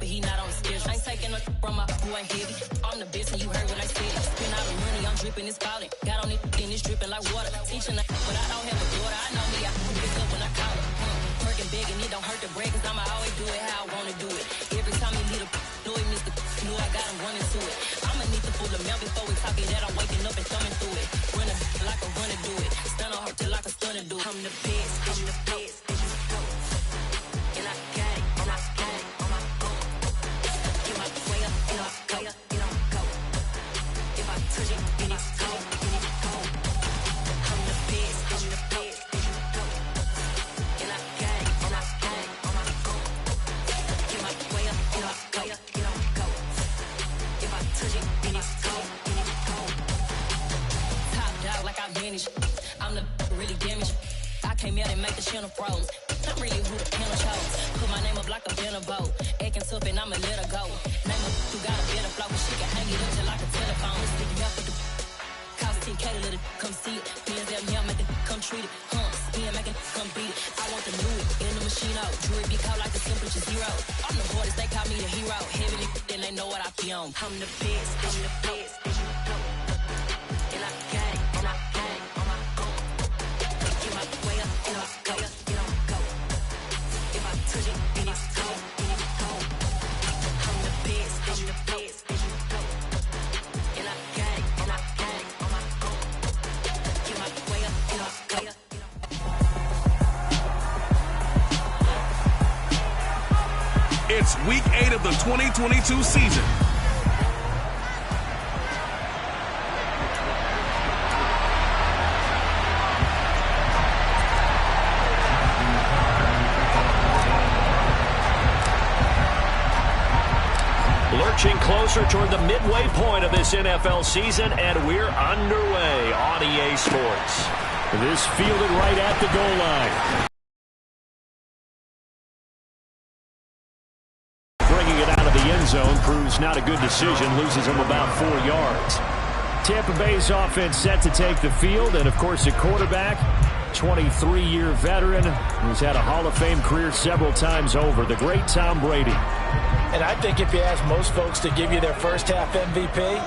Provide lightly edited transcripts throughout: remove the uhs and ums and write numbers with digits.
but he not on the schedule. I ain't taking a from my boy heavy. I'm the best and you heard what I said. Spend all the money, I'm dripping, it's falling. Got on it and it's dripping like water. Teaching but I don't have a daughter. I know me, I pick up when I call her. Working big and it don't hurt the break, cause I'ma always do it how I wanna do it. Every time he need a know he missed the knew I got him running to it. I'ma need to pull the mail before we talk it that I'm waking up and thumbing through it. Running like a runner do it. Stun on her till like a stunner do it. I'm the best, I'm the best. And I got it, and I got it on my own. Get my way up, and I go, and I go. If I touch it, then it's cold, then it's cold. I'm the best, I'm the best. And I got it, and I got it on my own. Get my way up, and I go, and I go. If I touch it, then it's cold, then it's cold. Top dog like I manage. I'm the really damaged. I came out and make the channel froze. I'm really who the panel chose. Put my name up like a banner boat. Acting tough and I'ma let her go. Name her who got a better flow, but she can hang it up just like a telephone. Stick me up with the cost 10K to let it come see it. Hands down here, make it come treat it. Spin, make it come beat it. I want the new it in the machine out. Jewelry be called like the temperature zero. I'm the hardest, they call me the hero. Heavenly, then they know what I be on. I'm the best, I'm the best. And I got it, and I got it on my own. Get my way up, and I go, and I go. If I touch it, then it's cold, then it's cold. I'm the best, I'm the best. And I got it, and I got it on my own. Get my way up, and I go, and I go. It's week 8 of the 2022 season. Lurching closer toward the midway point of this NFL season, and we're underway on EA Sports. This fielded right at the goal line. Bringing it out of the end zone proves not a good decision, loses him about 4 yards. Tampa Bay's offense set to take the field, and of course a quarterback, 23-year veteran who's had a Hall of Fame career several times over, the great Tom Brady. And I think if you ask most folks to give you their first half MVP,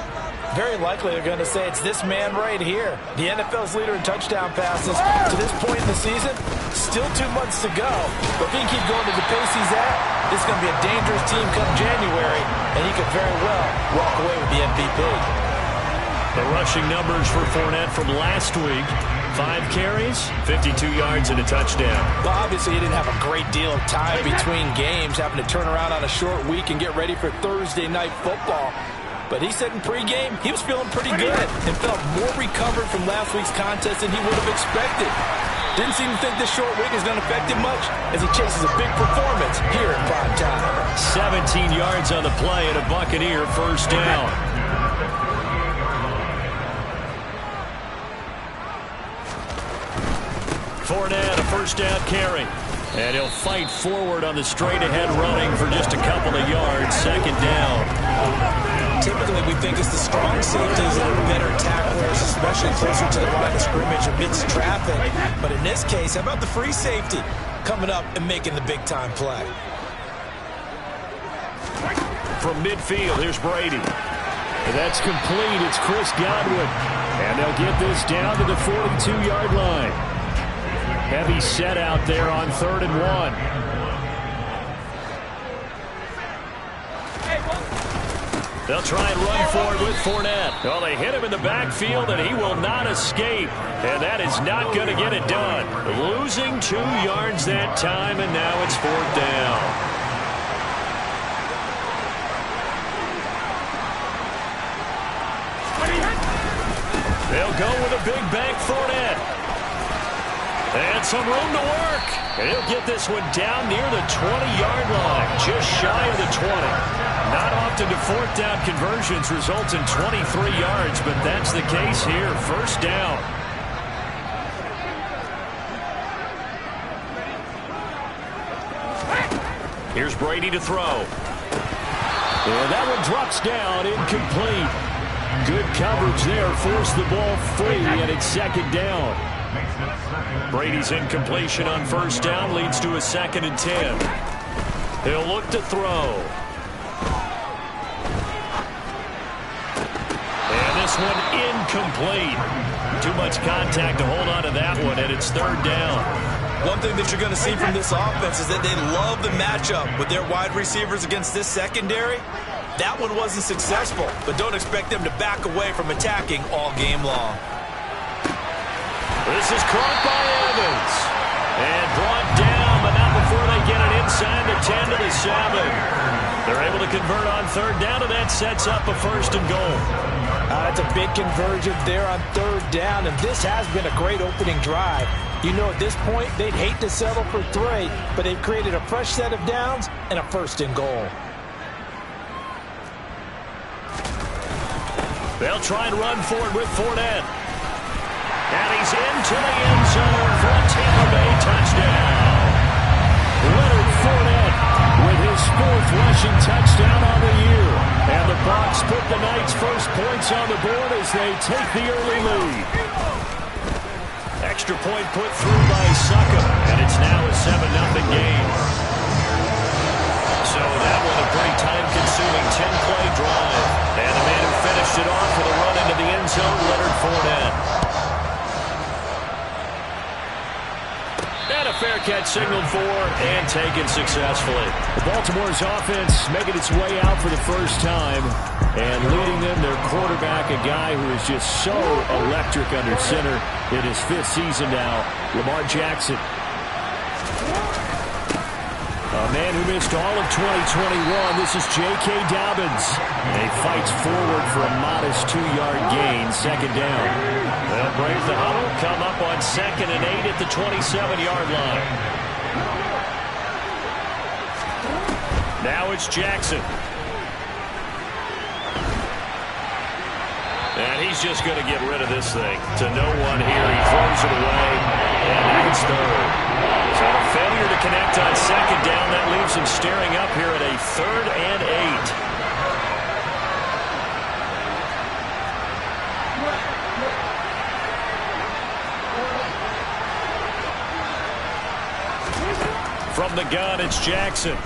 very likely they're going to say it's this man right here. The NFL's leader in touchdown passes to this point in the season. Still 2 months to go. But if he can keep going at the pace he's at, this is going to be a dangerous team come January, and he could very well walk away with the MVP. The rushing numbers for Fournette from last week. 5 carries, 52 yards, and a touchdown. Well, obviously, he didn't have a great deal of time between games, having to turn around on a short week and get ready for Thursday night football. But he said in pregame he was feeling pretty good and felt more recovered from last week's contest than he would have expected. Didn't seem to think this short week is going to affect him much as he chases a big performance here in prime time. 17 yards on the play and a Buccaneer first down. Fournette, a first down carry. And he'll fight forward on the straight-ahead running for just a couple of yards. Second down. Typically, we think it's the strong safeties that are better tacklers, especially closer to the line of scrimmage amidst traffic. But in this case, how about the free safety coming up and making the big-time play? From midfield, here's Brady. And that's complete. It's Chris Godwin. And they'll get this down to the 42-yard line. Heavy set out there on 3rd and 1. They'll try and run forward with Fournette. Well, they hit him in the backfield, and he will not escape. And that is not going to get it done. Losing 2 yards that time, and now it's 4th down. They'll go with a big bank Fournette. And some room to work. And he'll get this one down near the 20-yard line, just shy of the 20. Not often do 4th down conversions result in 23 yards, but that's the case here. First down. Here's Brady to throw. And that one drops down, incomplete. Good coverage there, forced the ball free, and it's 2nd down. Brady's incompletion on 1st down leads to a 2nd and 10. He'll look to throw. this one incomplete. Too much contact to hold on to that one, and it's third down. One thing that you're going to see from this offense is that they love the matchup with their wide receivers against this secondary. That one wasn't successful, but don't expect them to back away from attacking all game long. This is caught by Evans. And brought down, but not before they get it inside the 10 to the 7. They're able to convert on third down, and that sets up a first and goal. That's a big conversion there on third down, and this has been a great opening drive. You know, at this point, they'd hate to settle for 3, but they've created a fresh set of downs and a first and goal. They'll try and run for it with Fournette. And he's into the end zone for a Tampa Bay touchdown. Leonard Fournette with his 4th rushing touchdown on the year. And the Bucs put the Knights' first points on the board as they take the early lead. Extra point put through by Suckham, and it's now a 7-0 game. So that was a pretty time-consuming 10-play drive. And the man who finished it off with a run into the end zone, Leonard Fournette. And a fair catch signaled for and taken successfully. Baltimore's offense making its way out for the first time. And leading them, their quarterback, a guy who is just so electric under center in his 5th season now, Lamar Jackson. A man who missed all of 2021, this is J.K. Dobbins. And he fights forward for a modest 2-yard gain, second down. They'll break the huddle, come up on 2nd and 8 at the 27-yard line. Now it's Jackson. And he's just going to get rid of this thing to no one here. He throws it away, and it's third. So a failure to connect on second down. That leaves him staring up here at a 3rd and 8. From the gun, it's Jackson.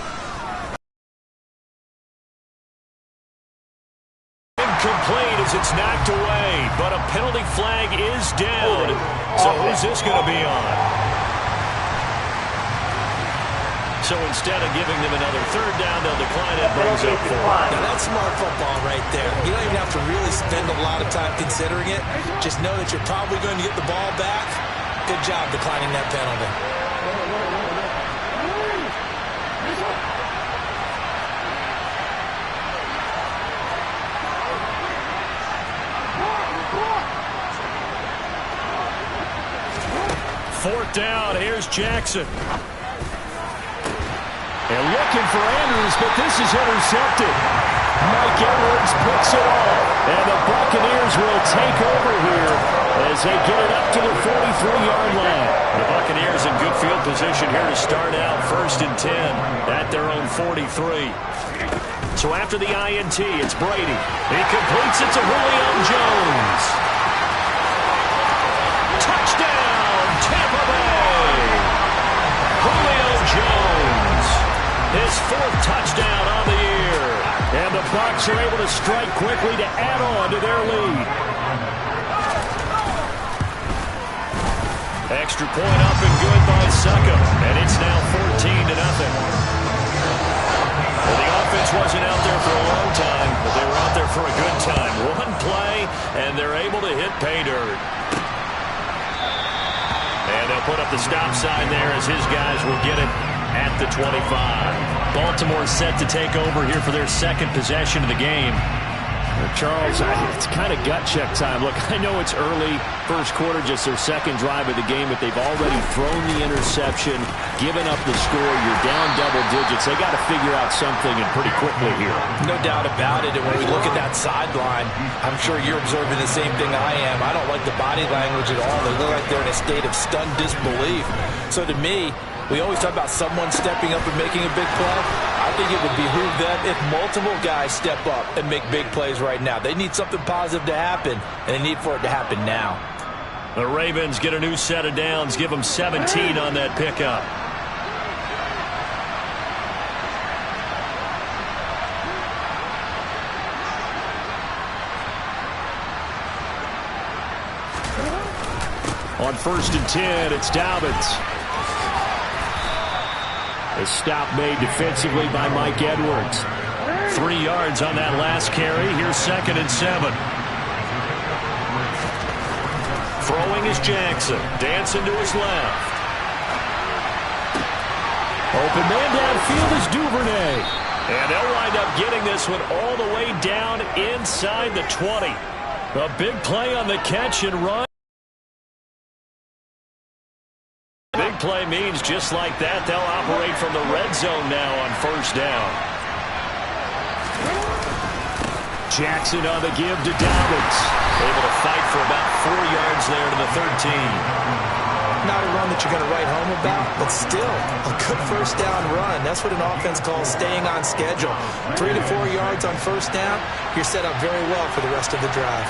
Incomplete as it's knocked away, but a penalty flag is down. So who's this going to be on? So instead of giving them another third down, they'll decline it. Brings up 4. Now that's smart football right there. You don't even have to really spend a lot of time considering it. Just know that you're probably going to get the ball back. Good job declining that penalty. Fourth down, here's Jackson. And looking for Andrews, but this is intercepted. Mike Edwards picks it off. And the Buccaneers will take over here as they get it up to the 43-yard line. The Buccaneers in good field position here to start out 1st and 10 at their own 43. So after the INT, it's Brady. He completes it to Julio Jones. Touchdown, Tampa Bay! Julio Jones. His 4th touchdown on the year. And the Bucs are able to strike quickly to add on to their lead. Extra point up and good by Suckham. And it's now 14-0. Well, the offense wasn't out there for a long time, but they were out there for a good time. One play, and they're able to hit pay dirt. And they'll put up the stop sign there as his guys will get it at the 25. Baltimore set to take over here for their 2nd possession of the game. Charles, it's kind of gut check time. Look, I know it's early, first quarter, just their 2nd drive of the game, but they've already thrown the interception, given up the score. You're down double digits. They got to figure out something, and pretty quickly here. No doubt about it. And when we look at that sideline, I'm sure you're observing the same thing I am. I don't like the body language at all. They look like they're in a state of stunned disbelief. So to me, we always talk about someone stepping up and making a big play. I think it would behoove them if multiple guys step up and make big plays right now. They need something positive to happen, and they need for it to happen now. The Ravens get a new set of downs, give them 17 on that pickup. On 1st and 10, it's Dobbins. A stop made defensively by Mike Edwards. 3 yards on that last carry. Here's 2nd and 7. Throwing is Jackson. Dancing to his left. Open man downfield is Duvernay. And they'll wind up getting this one all the way down inside the 20. A big play on the catch and run. Big play means just like that, they'll operate from the red zone now on 1st down. Jackson on the give to Dobbins. Able to fight for about 4 yards there to the 13. Not a run that you're going to write home about, but still a good 1st down run. That's what an offense calls staying on schedule. 3 to 4 yards on 1st down, you're set up very well for the rest of the drive.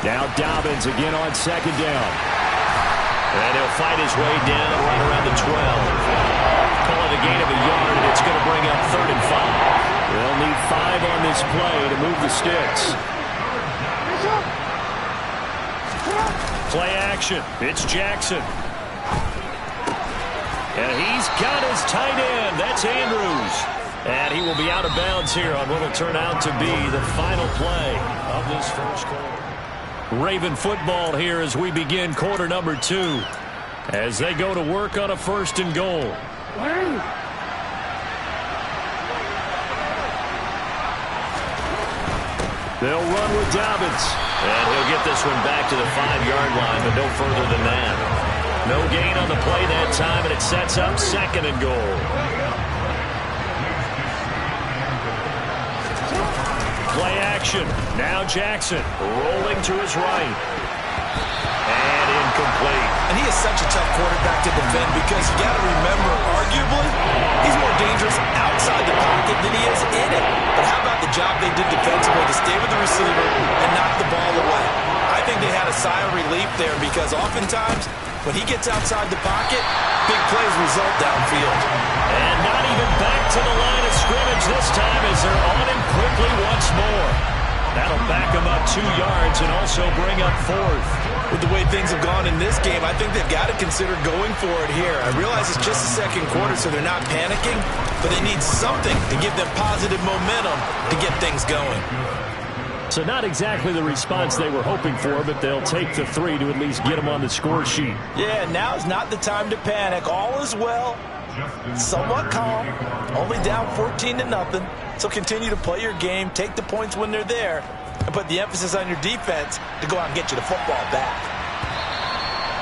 Now Dobbins again on 2nd down. And he'll fight his way down right around the 12. Call it a gain of a yard, and it's going to bring up 3rd and 5. They'll need 5 on this play to move the sticks. Play action. It's Jackson. And he's got his tight end. That's Andrews. And he will be out of bounds here on what will turn out to be the final play of this first quarter. Raven football here as we begin quarter number 2. As they go to work on a 1st and goal. They'll run with Dobbins. And he'll get this one back to the 5-yard line, but no further than that. No gain on the play that time, and it sets up 2nd and goal. Play action. Now Jackson rolling to his right. And incomplete. And he is such a tough quarterback to defend because you got to remember, arguably, he's more dangerous outside the pocket than he is in it. But how about the job they did defensively to stay with the receiver and knock the ball away? I think they had a sigh of relief there because oftentimes when he gets outside the pocket, big plays result downfield. And not even back to the line of scrimmage this time as they're on him quickly once more. That'll back him up 2 yards and also bring up 4th. With the way things have gone in this game, I think they've got to consider going for it here. I realize it's just the 2nd quarter, so they're not panicking, but they need something to give them positive momentum to get things going. So not exactly the response they were hoping for, but they'll take the 3 to at least get them on the score sheet. Yeah, now's not the time to panic. All is well. Somewhat calm. Only down 14-0. So continue to play your game, take the points when they're there, and put the emphasis on your defense to go out and get you the football back.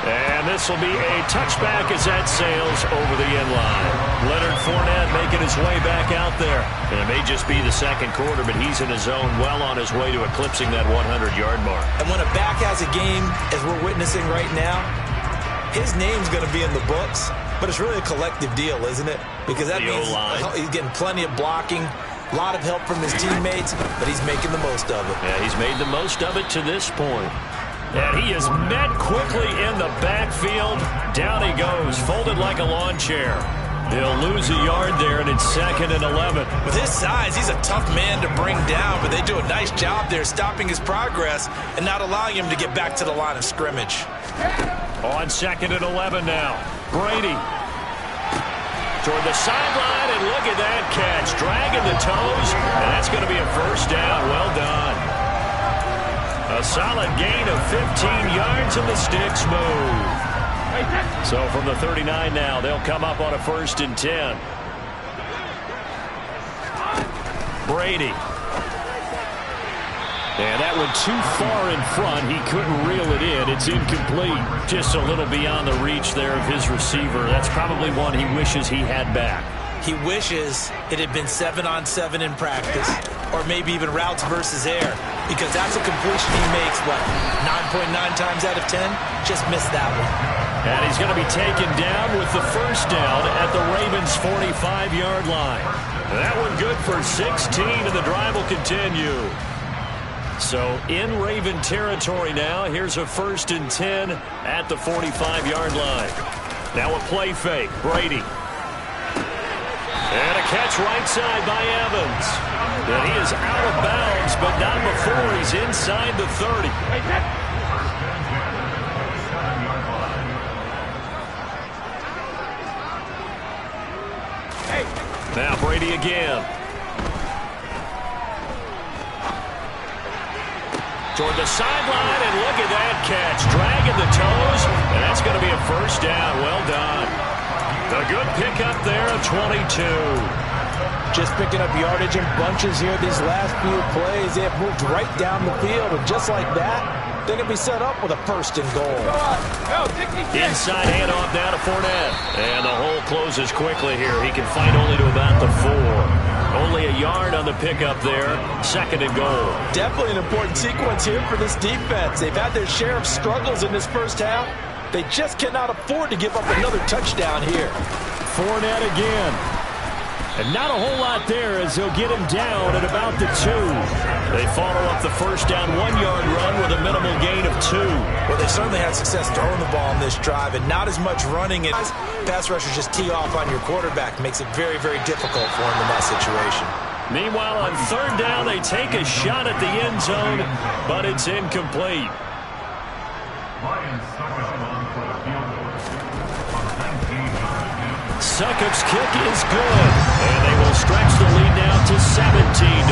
And this will be a touchback as that sails over the end line. Leonard Fournette making his way back out there. And it may just be the 2nd quarter, but he's in his zone, well on his way to eclipsing that 100-yard mark. And when a back has a game, as we're witnessing right now, his name's going to be in the books, but it's really a collective deal, isn't it? Because that means he's getting plenty of blocking, a lot of help from his teammates, but he's making the most of it. Yeah, he's made the most of it to this point. And he is met quickly in the backfield. Down he goes, folded like a lawn chair. He'll lose a yard there, and it's 2nd and 11. With his size, he's a tough man to bring down, but they do a nice job there stopping his progress and not allowing him to get back to the line of scrimmage. On 2nd and 11 now. Brady toward the sideline, and look at that catch. Dragging the toes, and that's going to be a 1st down. Well done. A solid gain of 15 yards, and the sticks move. So from the 39 now, they'll come up on a 1st and 10. Brady. And that went too far in front. He couldn't reel it in. It's incomplete. Just a little beyond the reach there of his receiver. That's probably one he wishes he had back. He wishes it had been 7-on-7 in practice, or maybe even routes versus air, because that's a completion he makes, what, 9.9 times out of 10? Just missed that one. And he's going to be taken down with the 1st down at the Ravens' 45-yard line. That one good for 16, and the drive will continue. So in Raven territory now, here's a 1st and 10 at the 45-yard line. Now a play fake. Brady. And a catch right side by Evans. And he is out of bounds, but not before he's inside the 30. Now Brady again. Toward the sideline, and look at that catch. Dragging the toes, and that's going to be a first down. Well done. A good pickup there of 22. Just picking up yardage in bunches here these last few plays. They have moved right down the field, and just like that, they're going to be set up with a first and goal. Inside handoff now to Fournette. And the hole closes quickly here. He can fight only to about the 4. Only a yard on the pickup there. Second and goal. Definitely an important sequence here for this defense. They've had their share of struggles in this first half. They just cannot afford to give up another touchdown here. Fournette again. And not a whole lot there as they'll get him down at about the 2. They follow up the first down 1-yard run with a minimal gain of 2. Well, they certainly had success throwing the ball in this drive and not as much running. Pass rushers just tee off on your quarterback. Makes it very, very difficult for him in that situation. Meanwhile, on third down, they take a shot at the end zone, but it's incomplete. Succop's kick is good, and they will stretch the lead now to 17-3.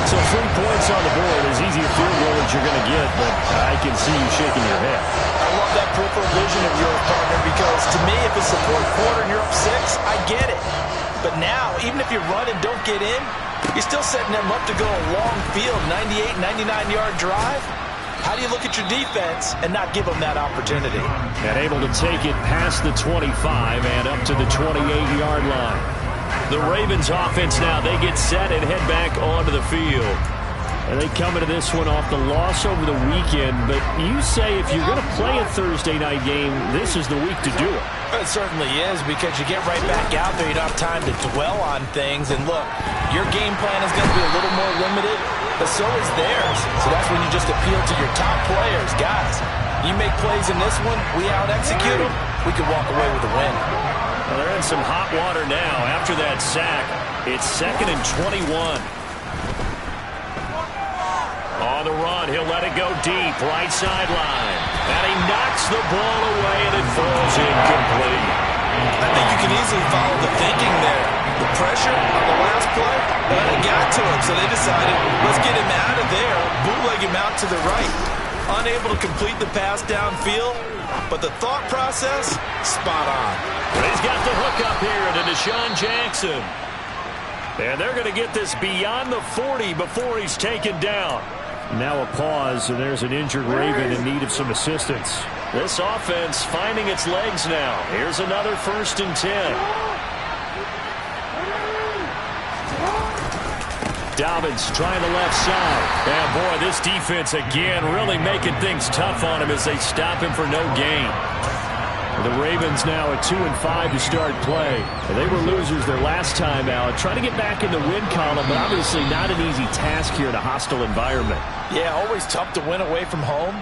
So 3 points on the board, as easy a field goal as you're going to get, but I can see you shaking your head. I love that peripheral vision of yours, partner, because to me, if it's the fourth quarter and you're up 6, I get it. But now, even if you run and don't get in, you're still setting them up to go a long field, 98, 99-yard drive. How do you look at your defense and not give them that opportunity? And able to take it past the 25 and up to the 28-yard line. The Ravens offense now, they get set and head back onto the field. And they come into this one off the loss over the weekend. But you say if you're going to play a Thursday night game, this is the week to do it. It certainly is, because you get right back out there. You don't have time to dwell on things. And look, your game plan is going to be a little more limited, but so is theirs. So that's when you just appeal to your top players. Guys, you make plays in this one, we out-execute them, we can walk away with a win. Well, they're in some hot water now. After that sack, it's 2nd and 21. On the run, he'll let it go deep, right sideline. And he knocks the ball away, and it falls incomplete. I think you can easily follow the thinking there. The pressure on the last play, well, it got to him, so they decided, let's get him out of there, bootleg him out to the right. Unable to complete the pass downfield, but the thought process, spot on. He's got the hook up here to Deshaun Jackson. And they're going to get this beyond the 40 before he's taken down. Now a pause, and there's an injured Raven in need of some assistance. This offense finding its legs now. Here's another 1st and 10. Dobbins trying the left side. And boy, this defense again really making things tough on him as they stop him for no gain. The Ravens now at 2-5 to start play. They were losers their last time out. Trying to get back in the win column, but obviously not an easy task here in a hostile environment. Yeah, always tough to win away from home.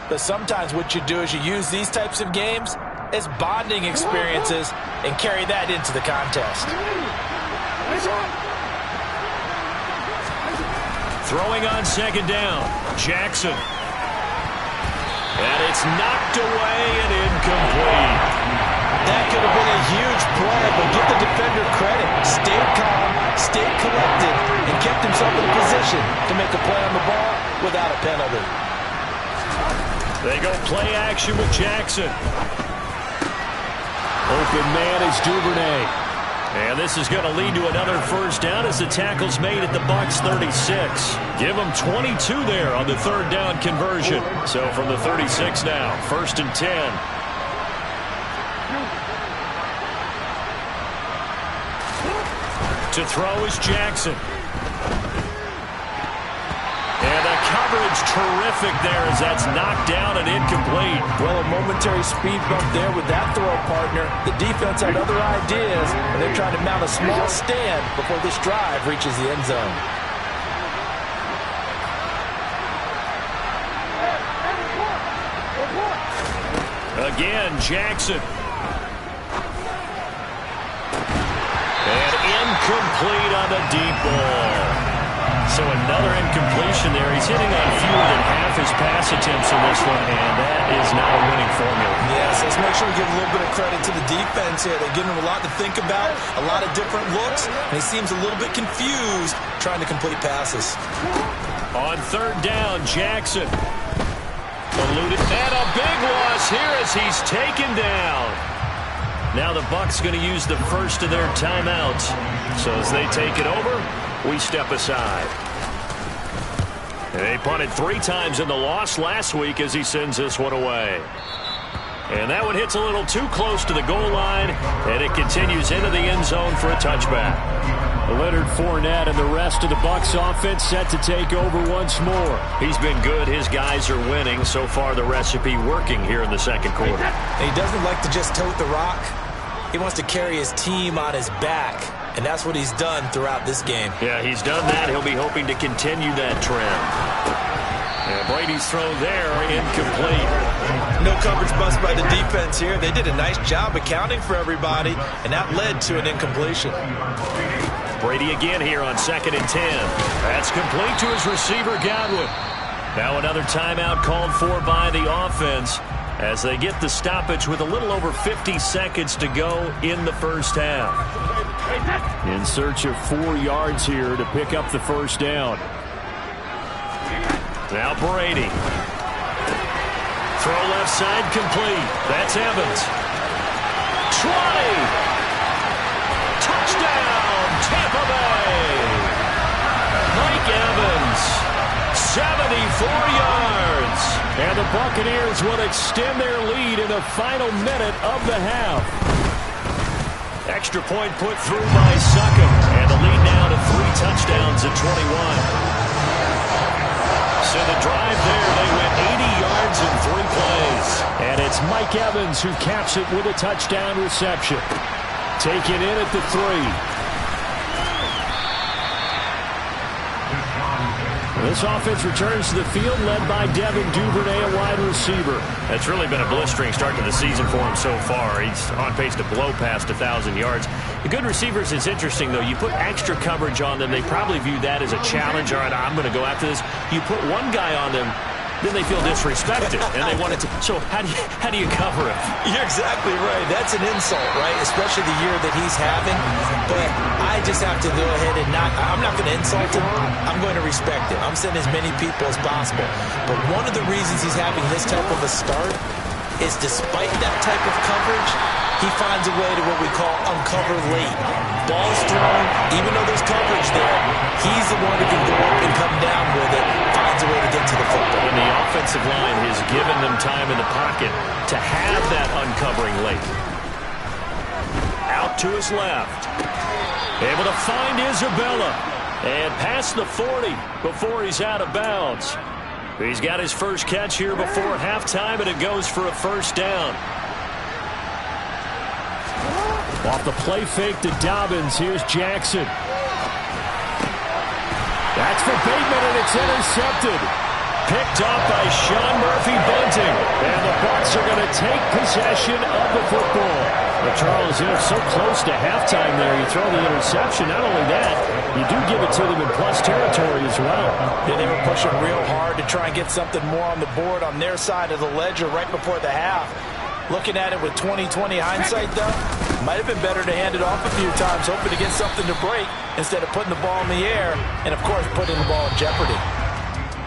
But sometimes what you do is you use these types of games as bonding experiences and carry that into the contest. Throwing on 2nd down, Jackson. And it's knocked away and incomplete. That could have been a huge play, but give the defender credit. Stayed calm, stayed collected, and kept himself in a position to make a play on the ball without a penalty. They go play action with Jackson. Open man is Duvernay. And this is going to lead to another first down as the tackle's made at the Bucs 36. Give them 22 there on the 3rd down conversion. So from the 36 now, 1st and 10. To throw is Jackson. And the coverage terrific there as that's knocked down and incomplete. Well, a momentary speed bump there with that throw, partner. The defense had other ideas, and they're trying to mount a small stand before this drive reaches the end zone. Again, Jackson. And incomplete on the deep ball. So another incompletion there. He's hitting on fewer than half his pass attempts in this one, and that is not a winning formula. Yes, let's make sure we give a little bit of credit to the defense here. They're giving him a lot to think about, a lot of different looks, and he seems a little bit confused trying to complete passes. On third down, Jackson. Eluded, and a big loss here as he's taken down. Now the Bucs going to use the first of their timeouts. So as they take it over, we step aside. They punted 3 times in the loss last week as he sends this one away. And that one hits a little too close to the goal line, and it continues into the end zone for a touchback. Leonard Fournette and the rest of the Bucs offense set to take over once more. He's been good. His guys are winning. So far, the recipe working here in the second quarter. And he doesn't like to just tote the rock. He wants to carry his team on his back, and that's what he's done throughout this game. Yeah, he's done that. He'll be hoping to continue that trend. And Brady's throw there, incomplete. No coverage bust by the defense here. They did a nice job accounting for everybody, and that led to an incompletion. Brady again here on 2nd and 10. That's complete to his receiver, Godwin. Now another timeout called for by the offense as they get the stoppage with a little over 50 seconds to go in the first half. In search of 4 yards here to pick up the first down. Now Brady. Throw left side complete. That's Evans. 20. Touchdown, Tampa Bay. Mike Evans. 74 yards. And the Buccaneers will extend their lead in the final minute of the half. Extra point put through by Succop. And the lead now to 3 touchdowns at 21. So the drive there, they went 80 yards in 3 plays. And it's Mike Evans who caps it with a touchdown reception. Taken in at the 3. This offense returns to the field led by Devin Duvernay, a wide receiver. That's really been a blistering start to the season for him so far. He's on pace to blow past 1,000 yards. The good receivers is interesting, though. You put extra coverage on them, they probably view that as a challenge. All right, I'm going to go after this. You put one guy on them, then they feel disrespected, and they want it to. So how do you cover it? You're exactly right. That's an insult, right? Especially the year that he's having. But I just have to go ahead and I'm not going to insult him. I'm going to respect it. I'm sending as many people as possible. But one of the reasons he's having this type of a start is despite that type of coverage, he finds a way to what we call uncover late. Ball's thrown, even though there's coverage there, he's the one who can go up and come down with it, finds a way to get to the football. And the offensive line has given them time in the pocket to have that uncovering late. Out to his left. Able to find Isabella. And past the 40 before he's out of bounds. He's got his first catch here before halftime, and it goes for a first down. Off the play fake to Dobbins, here's Jackson. That's for Bateman, and it's intercepted. Picked off by Sean Murphy-Bunting. And the Bucs are going to take possession of the football. But Charles, so close to halftime there. You throw the interception. Not only that, you do give it to them in plus territory as well. Yeah, they were pushing real hard to try and get something more on the board on their side of the ledger right before the half. Looking at it with 20/20 hindsight, though, might have been better to hand it off a few times, hoping to get something to break instead of putting the ball in the air and, of course, putting the ball in jeopardy.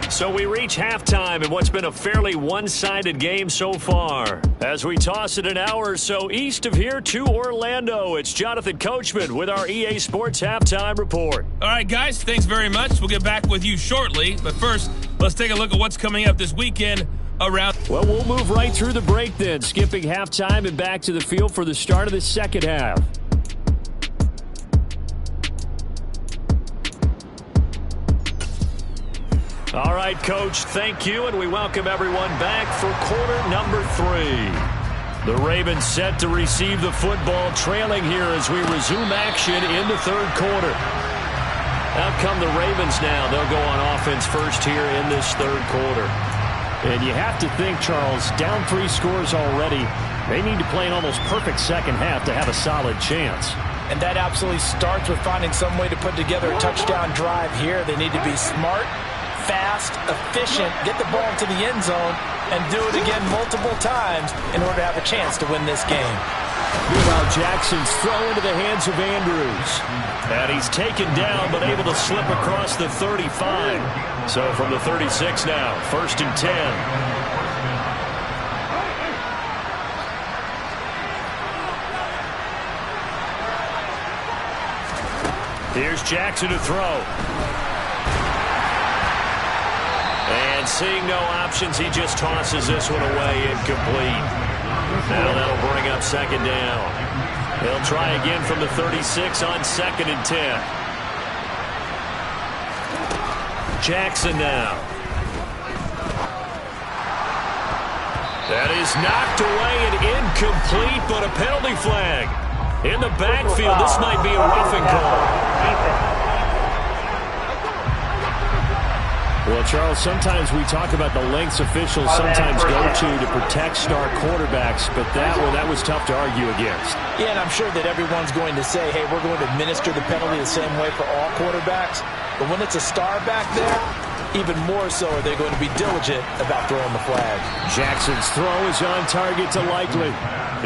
So we reach halftime in what's been a fairly one-sided game so far. As we toss it an hour or so east of here to Orlando, it's Jonathan Coachman with our EA Sports Halftime Report. All right, guys, thanks very much. We'll get back with you shortly. But first, let's take a look at what's coming up this weekend around. Well, we'll move right through the break then, skipping halftime and back to the field for the start of the second half. All right, Coach, thank you, and we welcome everyone back for quarter number 3. The Ravens set to receive the football, trailing here as we resume action in the third quarter. Out come the Ravens now. They'll go on offense first here in this third quarter. And you have to think, Charles, down 3 scores already. They need to play an almost perfect second half to have a solid chance. And that absolutely starts with finding some way to put together a touchdown drive here. They need to be smart, fast, efficient, get the ball into the end zone, and do it again multiple times in order to have a chance to win this game. Meanwhile, Jackson's throw into the hands of Andrews. And he's taken down, but able to slip across the 35. So from the 36 now, 1st and 10. Here's Jackson to throw. And seeing no options, he just tosses this one away, incomplete. Now that'll bring up 2nd down. He'll try again from the 36 on 2nd and 10. Jackson now. That is knocked away and incomplete, but a penalty flag. In the backfield, this might be a roughing call. Well, Charles, sometimes we talk about the lengths officials sometimes go to protect star quarterbacks, but that was tough to argue against. Yeah, and I'm sure that everyone's going to say, hey, we're going to administer the penalty the same way for all quarterbacks. But when it's a star back there, even more so are they going to be diligent about throwing the flag. Jackson's throw is on target to Likely.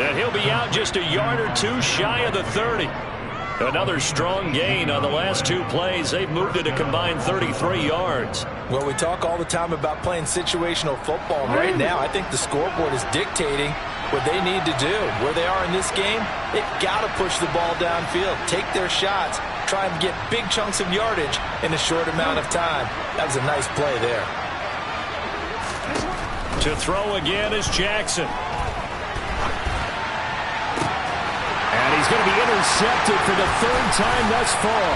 And he'll be out just a yard or two shy of the 30. Another strong gain on the last 2 plays. They've moved it a combined 33 yards. Well, we talk all the time about playing situational football. And right now, I think the scoreboard is dictating what they need to do. Where they are in this game, they've got to push the ball downfield, take their shots, try and get big chunks of yardage in a short amount of time. That was a nice play there. To throw again is Jackson. And he's going to be intercepted for the 3rd time thus far.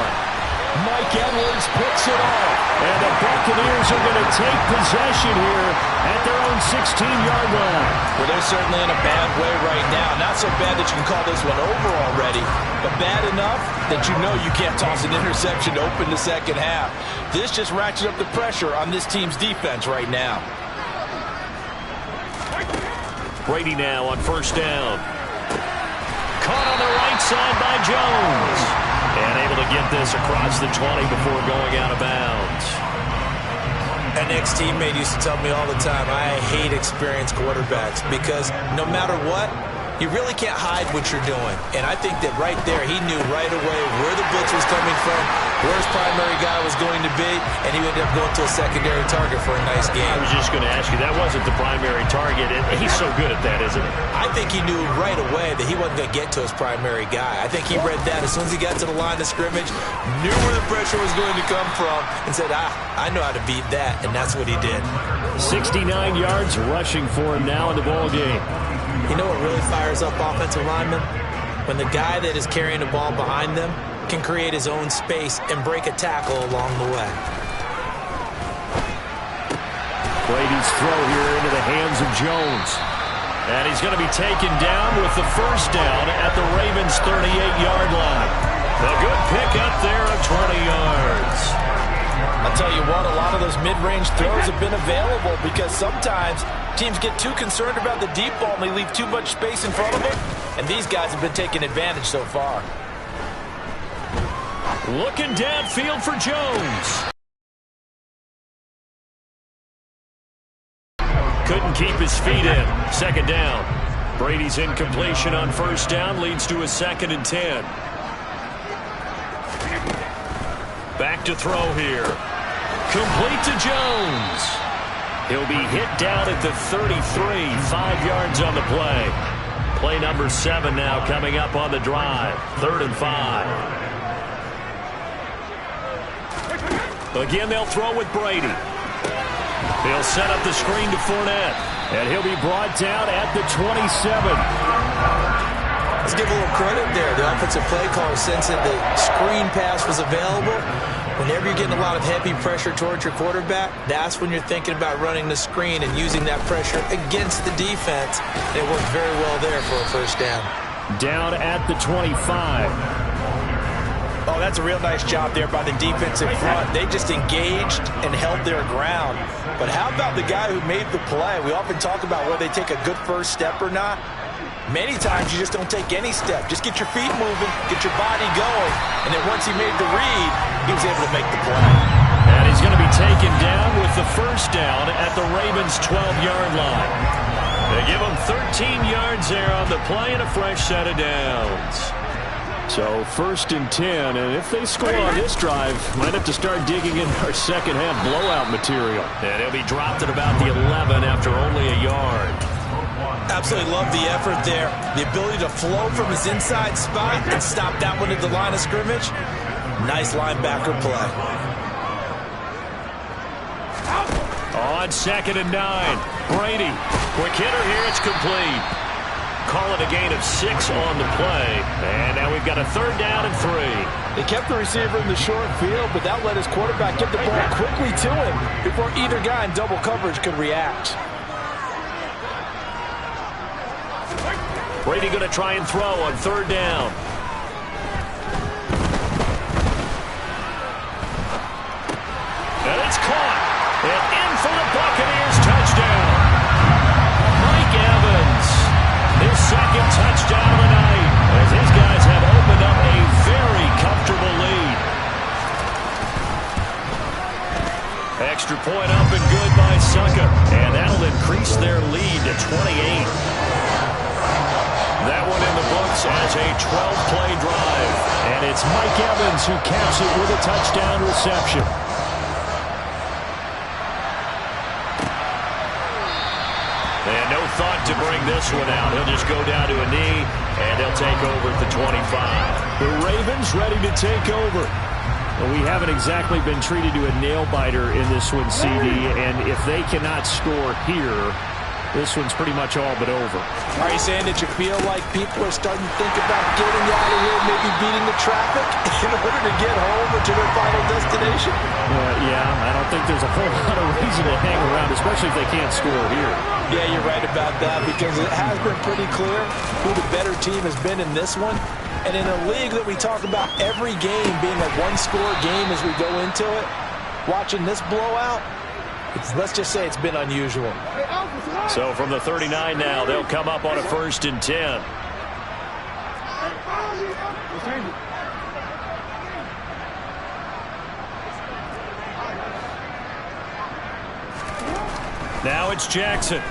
Mike Edwards picks it off. And the Buccaneers are going to take possession here at their own 16-yard line. Well, they're certainly in a bad way right now. Not so bad that you can call this one over already, but bad enough that you know you can't toss an interception to open the second half. This just ratchets up the pressure on this team's defense right now. Brady now on 1st down. Caught on the right side by Jones. And able to get this across the 20 before going out of bounds. An ex-teammate used to tell me all the time, I hate experienced quarterbacks because no matter what, you really can't hide what you're doing. And I think that right there, he knew right away where the blitz was coming from, where his primary guy was going to be, and he ended up going to a secondary target for a nice game. I was just going to ask you, that wasn't the primary target, and he's so good at that, isn't he? I think he knew right away that he wasn't going to get to his primary guy. I think he read that as soon as he got to the line of scrimmage, knew where the pressure was going to come from, and said, I know how to beat that, and that's what he did. 69 yards rushing for him now in the ball game. You know what really fires up offensive linemen? When the guy that is carrying the ball behind them can create his own space and break a tackle along the way. Brady's throw here into the hands of Jones. And he's going to be taken down with the 1st down at the Ravens' 38-yard line. A good pick up there of 20 yards. I'll tell you what, a lot of those mid-range throws have been available because sometimes teams get too concerned about the deep ball and they leave too much space in front of them, and these guys have been taking advantage so far. Looking downfield for Jones. Couldn't keep his feet in. 2nd down. Brady's incompletion on 1st down leads to a 2nd and 10. Back to throw here. Complete to Jones. He'll be hit down at the 33, 5 yards on the play. Play number 7 now coming up on the drive. 3rd and 5. Again, they'll throw with Brady. He'll set up the screen to Fournette. And he'll be brought down at the 27. Let's give a little credit there. The offensive play caller sensed that the screen pass was available. Whenever you're getting a lot of heavy pressure towards your quarterback, that's when you're thinking about running the screen and using that pressure against the defense. And it worked very well there for a 1st down. Down at the 25. Oh, that's a real nice job there by the defensive front. They just engaged and held their ground. But how about the guy who made the play? We often talk about whether they take a good first step or not. Many times you just don't take any step. Just get your feet moving, get your body going, and then once he made the read, he was able to make the play. And he's going to be taken down with the first down at the Ravens' 12-yard line. They give him 13 yards there on the play and a fresh set of downs. So 1st and 10, and if they score on this drive, might have to start digging in our second-half blowout material. And he'll be dropped at about the 11 after only a yard. Absolutely love the effort there. The ability to flow from his inside spot and stop that one at the line of scrimmage. Nice linebacker play. On 2nd and 9, Brady. Quick hitter here, it's complete. Call it a gain of 6 on the play. And now we've got a 3rd down and 3. They kept the receiver in the short field, but that let his quarterback get the ball quickly to him before either guy in double coverage could react. Brady going to try and throw on 3rd down. And it's caught. And in for the Buccaneers touchdown. Mike Evans, his 2nd touchdown of the night, as his guys have opened up a very comfortable lead. Extra point up and good by Sucker. And that'll increase their lead to 28. That one in the books as a 12-play drive. And it's Mike Evans who caps it with a touchdown reception. And no thought to bring this one out. He'll just go down to a knee, and they'll take over at the 25. The Ravens ready to take over. Well, we haven't exactly been treated to a nail-biter in this one, CD, and if they cannot score here, this one's pretty much all but over. Are you saying that you feel like people are starting to think about getting out of here, maybe beating the traffic in order to get home or to their final destination? Yeah, I don't think there's a whole lot of reason to hang around, especially if they can't score here. Yeah, you're right about that, because it has been pretty clear who the better team has been in this one. And in a league that we talk about every game being a one-score game as we go into it, watching this blowout, let's just say it's been unusual. So from the 39 now, they'll come up on a 1st and 10. Now it's Jackson.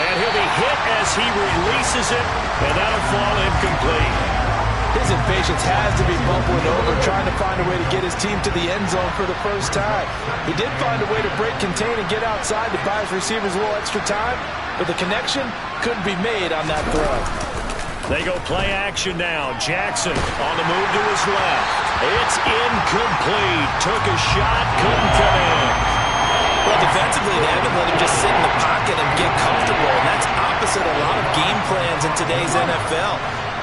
And he'll be hit as he releases it, and that'll fall incomplete. His impatience has to be bubbling over, trying to find a way to get his team to the end zone for the first time. He did find a way to break contain and get outside to buy his receivers a little extra time, but the connection couldn't be made on that throw. They go play action now. Jackson on the move to his left. It's incomplete. Took a shot, couldn't come in. Well, defensively, they haven't let him just sit in the pocket and get comfortable, and that's opposite a lot of game plans in today's NFL.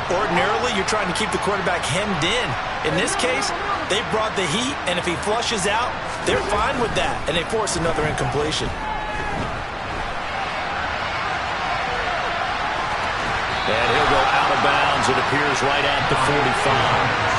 Ordinarily, you're trying to keep the quarterback hemmed in. In this case, they brought the heat, and if he flushes out, they're fine with that, and they force another incompletion. And he'll go out of bounds, it appears, right at the 45.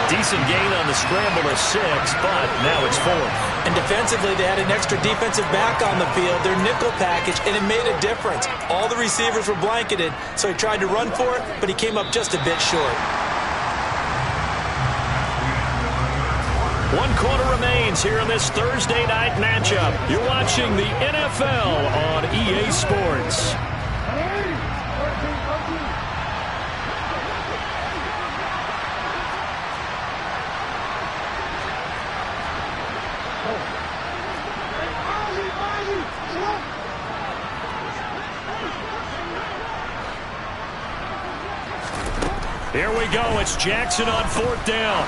Decent gain on the scramble of 6, but now it's 4th. And defensively, they had an extra defensive back on the field, their nickel package, and it made a difference. All the receivers were blanketed, so he tried to run for it, but he came up just a bit short. 1 quarter remains here in this Thursday night matchup. You're watching the NFL on EA Sports. Here we go. It's Jackson on 4th down.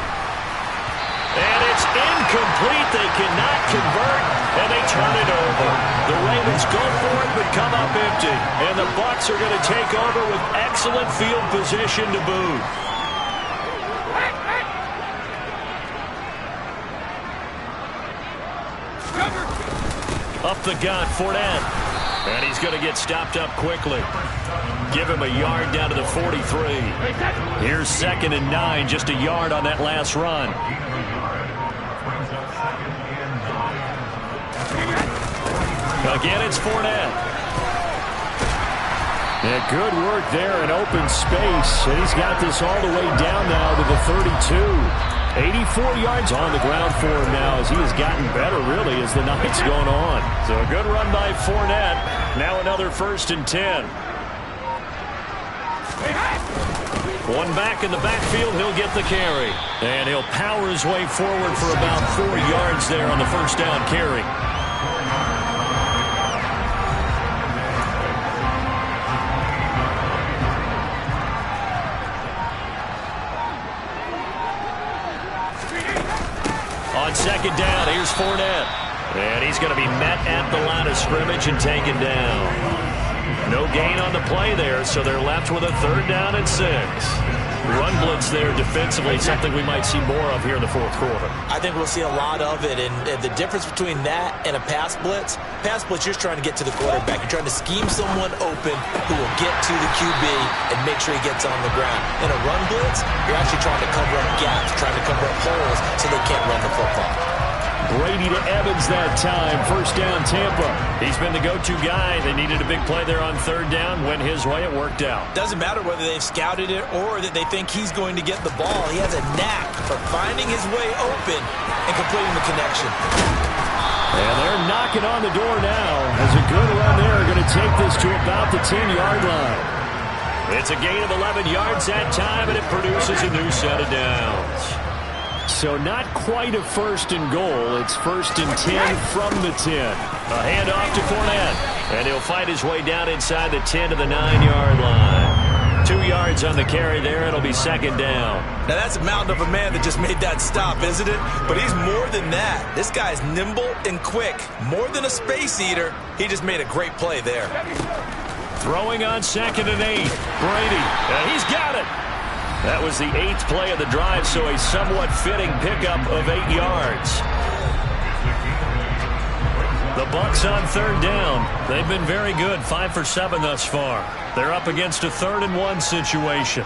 And it's incomplete. They cannot convert, and they turn it over. The Ravens go for it, but come up empty. And the Bucs are going to take over with excellent field position to boot. Up the gut, Fournette. And he's going to get stopped up quickly. Give him a yard down to the 43. Here's 2nd and 9, just a yard on that last run. Again, it's Fournette. Yeah, good work there in open space. And he's got this all the way down now to the 32. 84 yards on the ground for him now as he has gotten better, really, as the night's going on. So a good run by Fournette. Now another 1st and 10. One back in the backfield, he'll get the carry. And he'll power his way forward for about 4 yards there on the first down carry. On 2nd down, here's Fournette. And he's going to be met at the line of scrimmage and taken down. No gain on the play there, so they're left with a 3rd down and 6. Run blitz there defensively, something we might see more of here in the 4th quarter. I think we'll see a lot of it, and the difference between that and a pass blitz, you're just trying to get to the quarterback. You're trying to scheme someone open who will get to the QB and make sure he gets on the ground. In a run blitz, you're actually trying to cover up gaps, trying to cover up holes so they can't run the football. Brady to Evans that time. 1st down, Tampa. He's been the go-to guy. They needed a big play there on 3rd down. Went his way. It worked out. Doesn't matter whether they've scouted it or that they think he's going to get the ball. He has a knack for finding his way open and completing the connection. And they're knocking on the door now. As a good run there, going to take this to about the 10-yard line. It's a gain of 11 yards that time, and it produces a new set of downs. So not quite a 1st and goal. It's 1st and 10 from the 10. A handoff to Fournette. And he'll fight his way down inside the 10 to the 9-yard line. 2 yards on the carry there. It'll be 2nd down. Now that's a mountain of a man that just made that stop, isn't it? But he's more than that. This guy's nimble and quick. More than a space eater. He just made a great play there. Throwing on 2nd and 8. Brady. And he's got it. That was the 8th play of the drive, so a somewhat fitting pickup of 8 yards. The Bucs on 3rd down. They've been very good, 5 for 7 thus far. They're up against a 3rd and 1 situation.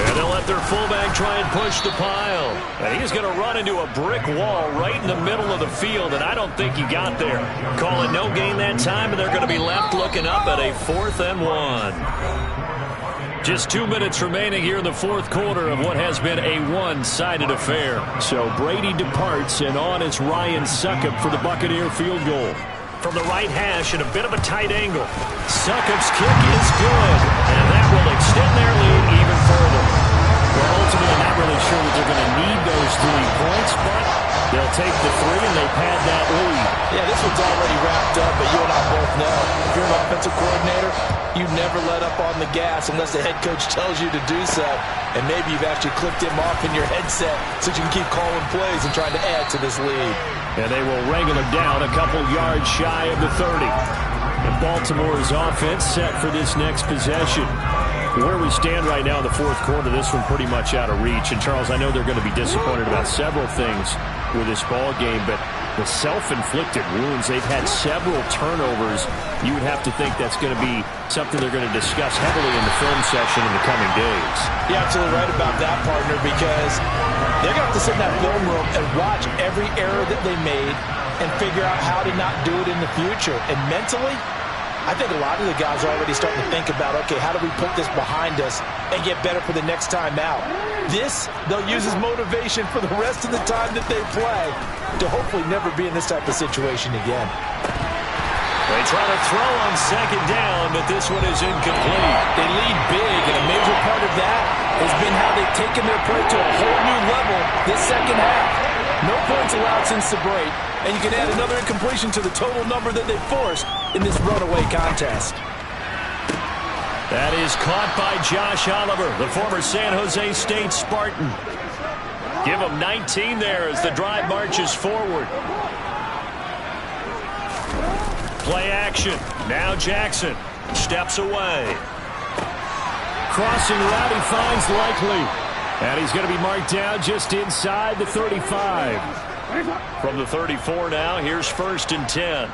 And they'll let their fullback try and push the pile. And he's going to run into a brick wall right in the middle of the field, and I don't think he got there. Call it no gain that time, and they're going to be left looking up at a 4th and 1. Just 2 minutes remaining here in the 4th quarter of what has been a one-sided affair. So Brady departs, and on is Ryan Succop for the Buccaneer field goal. From the right hash at a bit of a tight angle. Succop's kick is good, and that will extend their lead even further. Well, ultimately, not really sure that they're going to need those 3 points, but they'll take the 3 and they pad that lead. Yeah, this one's already wrapped up, but you and I both know if you're an offensive coordinator, you never let up on the gas unless the head coach tells you to do so. And maybe you've actually clicked him off in your headset so you can keep calling plays and trying to add to this lead. And they will wrangle him down a couple yards shy of the 30. And Baltimore's offense set for this next possession. Where we stand right now in the 4th quarter, this one pretty much out of reach. And, Charles, I know they're going to be disappointed about several things with this ball game, but the self-inflicted wounds, they've had several turnovers. You would have to think that's going to be something they're going to discuss heavily in the film session in the coming days. You're absolutely right about that, partner, because they're going to have to sit in that film room and watch every error that they made and figure out how to not do it in the future. And mentally, I think a lot of the guys are already starting to think about, okay, how do we put this behind us and get better for the next time out? This, they'll use as motivation for the rest of the time that they play to hopefully never be in this type of situation again. They try to throw on 2nd down, but this one is incomplete. They lead big, and a major part of that has been how they've taken their play to a whole new level this second half. No points allowed since the break, and you can add another incompletion to the total number that they forced in this runaway contest. That is caught by Josh Oliver, the former San Jose State Spartan. Give him 19 there as the drive marches forward. Play action. Now Jackson steps away. Crossing route, he finds Likely. And he's going to be marked down just inside the 35. From the 34 now, here's 1st and 10.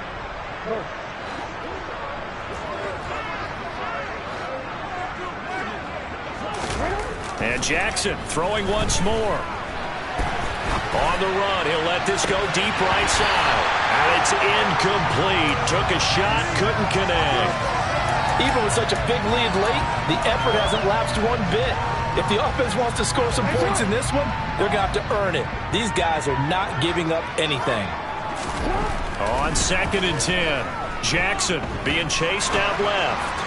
And Jackson throwing once more. On the run, he'll let this go deep right side. And it's incomplete. Took a shot, couldn't connect. Even with such a big lead late, the effort hasn't lapsed one bit. If the offense wants to score some points in this one, they're going to have to earn it. These guys are not giving up anything. On 2nd and 10, Jackson being chased out left.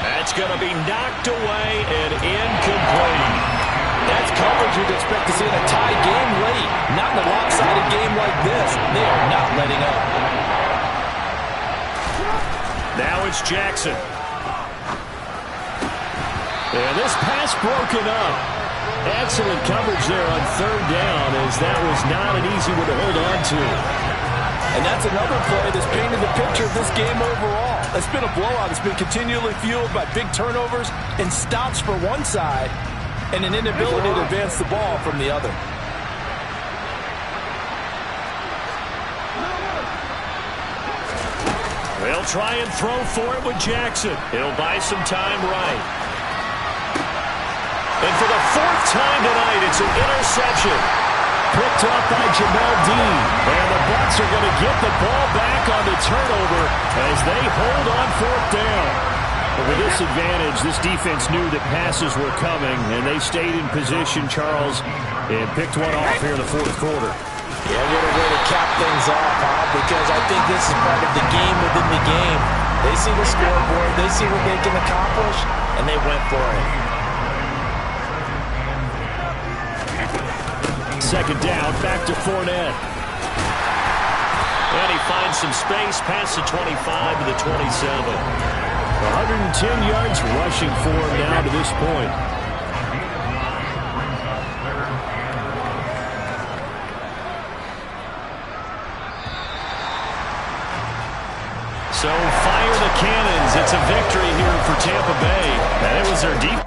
That's going to be knocked away and incomplete. That's coverage you'd expect to see in a tie game late. Not in a lopsided game like this. They are not letting up. Now it's Jackson. And this pass broken up. Excellent coverage there on 3rd down, as that was not an easy one to hold on to. And that's another play that's painted the picture of this game overall. It's been a blowout. It's been continually fueled by big turnovers and stops for one side and an inability to advance the ball from the other. They'll try and throw for it with Jackson. He'll buy some time right. And for the 4th time tonight, it's an interception. Picked up by Jamel Dean. And the Bucs are going to get the ball back on the turnover as they hold on 4th down. But with this advantage, this defense knew that passes were coming, and they stayed in position, Charles, and picked one off here in the 4th quarter. Yeah, what a way to cap things off, Bob, because I think this is part of the game within the game. They see the scoreboard, they see what they can accomplish, and they went for it. 2nd down, back to Fournette. And he finds some space past the 25 to the 27. 110 yards rushing for him now to this point. So fire the cannons. It's a victory here for Tampa Bay. And it was their deep.